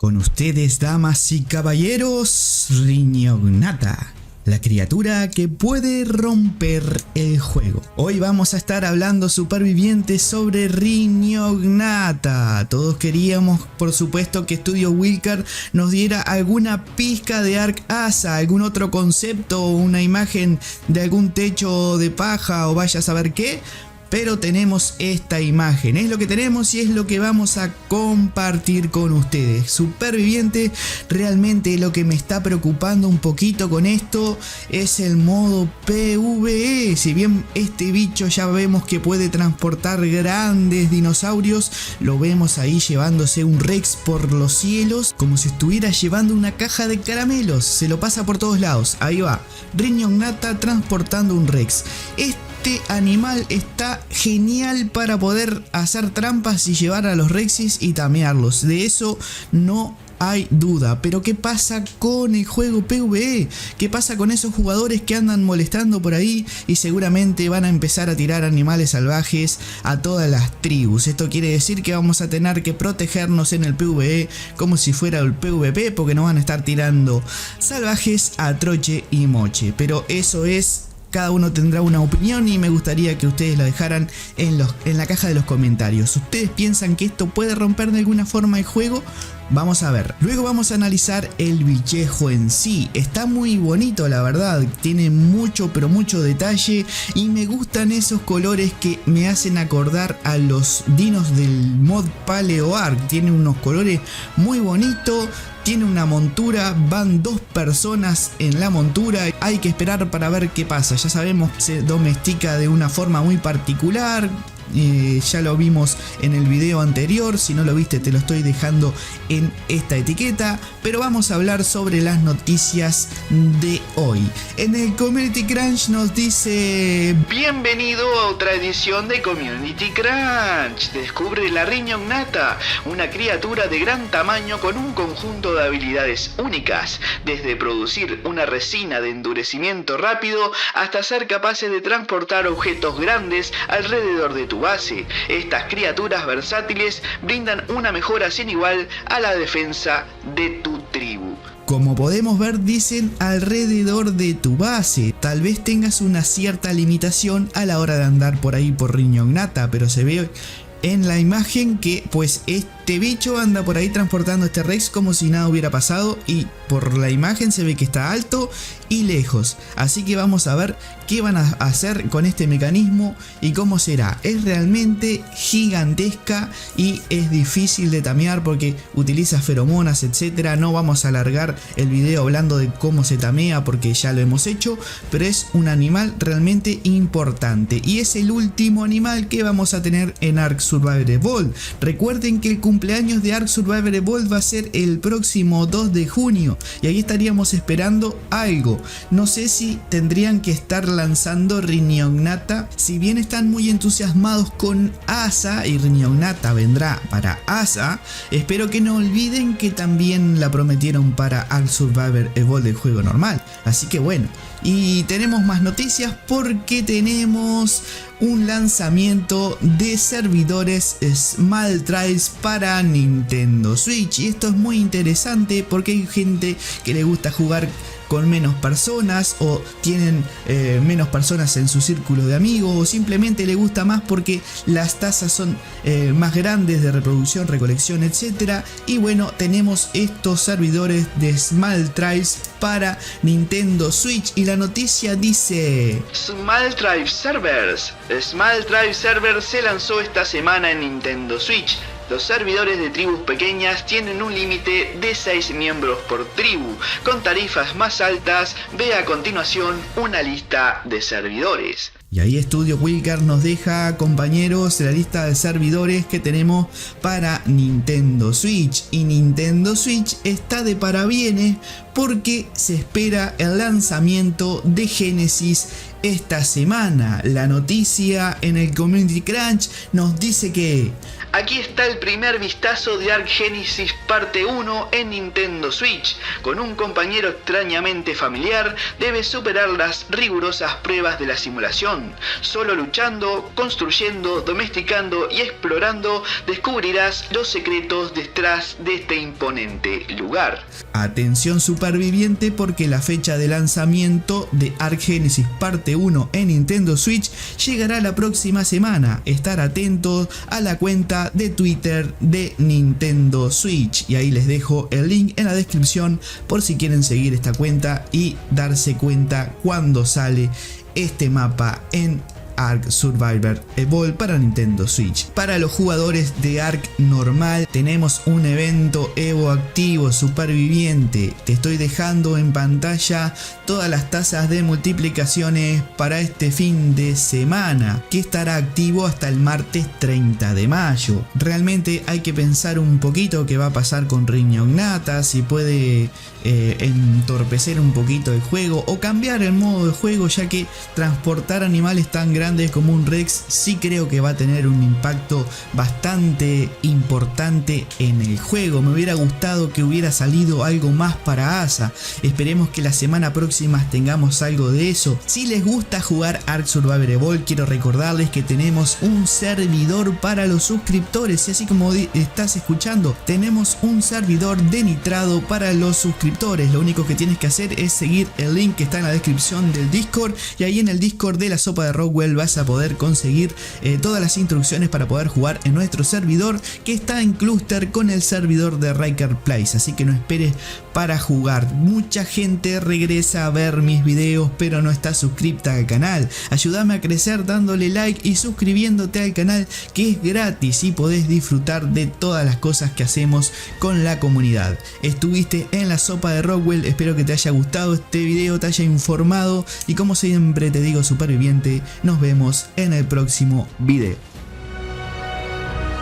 Con ustedes, damas y caballeros, Riñognata, la criatura que puede romper el juego. Hoy vamos a estar hablando supervivientes sobre Riñognata. Todos queríamos, por supuesto, que Studio Wildcard nos diera alguna pizca de Ark Asa, algún otro concepto, una imagen de algún techo de paja o vaya a saber qué. Pero tenemos esta imagen, es lo que tenemos y es lo que vamos a compartir con ustedes. Superviviente, realmente lo que me está preocupando un poquito con esto es el modo PvE. Si bien este bicho ya vemos que puede transportar grandes dinosaurios, lo vemos ahí llevándose un Rex por los cielos, como si estuviera llevando una caja de caramelos. Se lo pasa por todos lados, ahí va, Riñognata transportando un Rex. Este animal está genial para poder hacer trampas y llevar a los Rexes y tamearlos. De eso no hay duda. Pero ¿qué pasa con el juego PvE? ¿Qué pasa con esos jugadores que andan molestando por ahí y seguramente van a empezar a tirar animales salvajes a todas las tribus? Esto quiere decir que vamos a tener que protegernos en el PvE como si fuera el PvP, porque nos van a estar tirando salvajes a troche y moche. Pero eso es... Cada uno tendrá una opinión y me gustaría que ustedes la dejaran en la caja de los comentarios. ¿Ustedes piensan que esto puede romper de alguna forma el juego? Vamos a ver. Luego vamos a analizar el bichejo en sí. Está muy bonito, la verdad. Tiene mucho, pero mucho detalle. Y me gustan esos colores que me hacen acordar a los dinos del mod Paleo Ark. Tiene unos colores muy bonitos. Tiene una montura, van 2 personas en la montura, hay que esperar para ver qué pasa. Ya sabemos que se domestica de una forma muy particular. Ya lo vimos en el video anterior, si no lo viste te lo estoy dejando en esta etiqueta. Pero vamos a hablar sobre las noticias de hoy. En el Community Crunch nos dice: bienvenido a otra edición de Community Crunch. Descubre la Riñognata, una criatura de gran tamaño con un conjunto de habilidades únicas, desde producir una resina de endurecimiento rápido hasta ser capaces de transportar objetos grandes alrededor de tu base. Estas criaturas versátiles brindan una mejora sin igual a la defensa de tu tribu. Como podemos ver, dicen alrededor de tu base. Tal vez tengas una cierta limitación a la hora de andar por ahí por Riñognata, pero se ve en la imagen que pues este bicho anda por ahí transportando este Rex como si nada hubiera pasado, y por la imagen se ve que está alto y lejos. Así que vamos a ver qué van a hacer con este mecanismo y cómo será. Es realmente gigantesca y es difícil de tamear porque utiliza feromonas, etcétera. No vamos a alargar el video hablando de cómo se tamea porque ya lo hemos hecho, pero es un animal realmente importante y es el último animal que vamos a tener en Ark Survival Evolved. Recuerden que el cumpleaños de Ark Survival Evolved va a ser el próximo 2 de junio y ahí estaríamos esperando algo. No sé si tendrían que estar lanzando Riñognata. Si bien están muy entusiasmados con Asa y Riñognata vendrá para Asa, espero que no olviden que también la prometieron para Ark Survival Evolved del juego normal. Así que bueno, y tenemos más noticias porque tenemos un lanzamiento de servidores Small Trials para Nintendo Switch, y esto es muy interesante porque hay gente que le gusta jugar con menos personas o tienen menos personas en su círculo de amigos, o simplemente le gusta más porque las tasas son más grandes de reproducción, recolección, etcétera. Y bueno, tenemos estos servidores de Small Trials para Nintendo Switch y la noticia dice: Small Trials Servers. Small Trials Servers se lanzó esta semana en Nintendo Switch. Los servidores de tribus pequeñas tienen un límite de 6 miembros por tribu. Con tarifas más altas, ve a continuación una lista de servidores. Y ahí Studio Wildcard nos deja, compañeros, la lista de servidores que tenemos para Nintendo Switch. Y Nintendo Switch está de parabienes porque se espera el lanzamiento de Genesis esta semana. La noticia en el Community Crunch nos dice que aquí está el primer vistazo de Ark Genesis parte 1 en Nintendo Switch. Con un compañero extrañamente familiar, debes superar las rigurosas pruebas de la simulación. Solo luchando, construyendo, domesticando y explorando, descubrirás los secretos detrás de este imponente lugar. Atención superviviente, porque la fecha de lanzamiento de Ark Genesis parte 1 en Nintendo Switch llegará la próxima semana. Estar atentos a la cuenta de Twitter de Nintendo Switch, y ahí les dejo el link en la descripción por si quieren seguir esta cuenta y darse cuenta cuando sale este mapa en Ark Survivor Evolved para Nintendo Switch. Para los jugadores de Ark normal tenemos un evento Evo activo superviviente. Te estoy dejando en pantalla todas las tasas de multiplicaciones para este fin de semana, que estará activo hasta el martes 30 de mayo. Realmente hay que pensar un poquito qué va a pasar con Riñognata, si puede entorpecer un poquito el juego o cambiar el modo de juego, ya que transportar animales tan grandes como un Rex sí creo que va a tener un impacto bastante importante en el juego. Me hubiera gustado que hubiera salido algo más para Asa. Esperemos que la semana próxima tengamos algo de eso. Si les gusta jugar Ark Survivor Evolved, quiero recordarles que tenemos un servidor para los suscriptores, y así como estás escuchando, tenemos un servidor de nitrado para los suscriptores. Lo único que tienes que hacer es seguir el link que está en la descripción del Discord, y ahí en el Discord de la Sopa de Rockwell vas a poder conseguir todas las instrucciones para poder jugar en nuestro servidor, que está en clúster con el servidor de Riker Place, así que no esperes para jugar. Mucha gente regresa a ver mis videos pero no está suscripta al canal. Ayúdame a crecer dándole like y suscribiéndote al canal, que es gratis y podés disfrutar de todas las cosas que hacemos con la comunidad. Estuviste en la Sopa de Rockwell, espero que te haya gustado este video, te haya informado, y como siempre te digo, superviviente, nos vemos en el próximo video.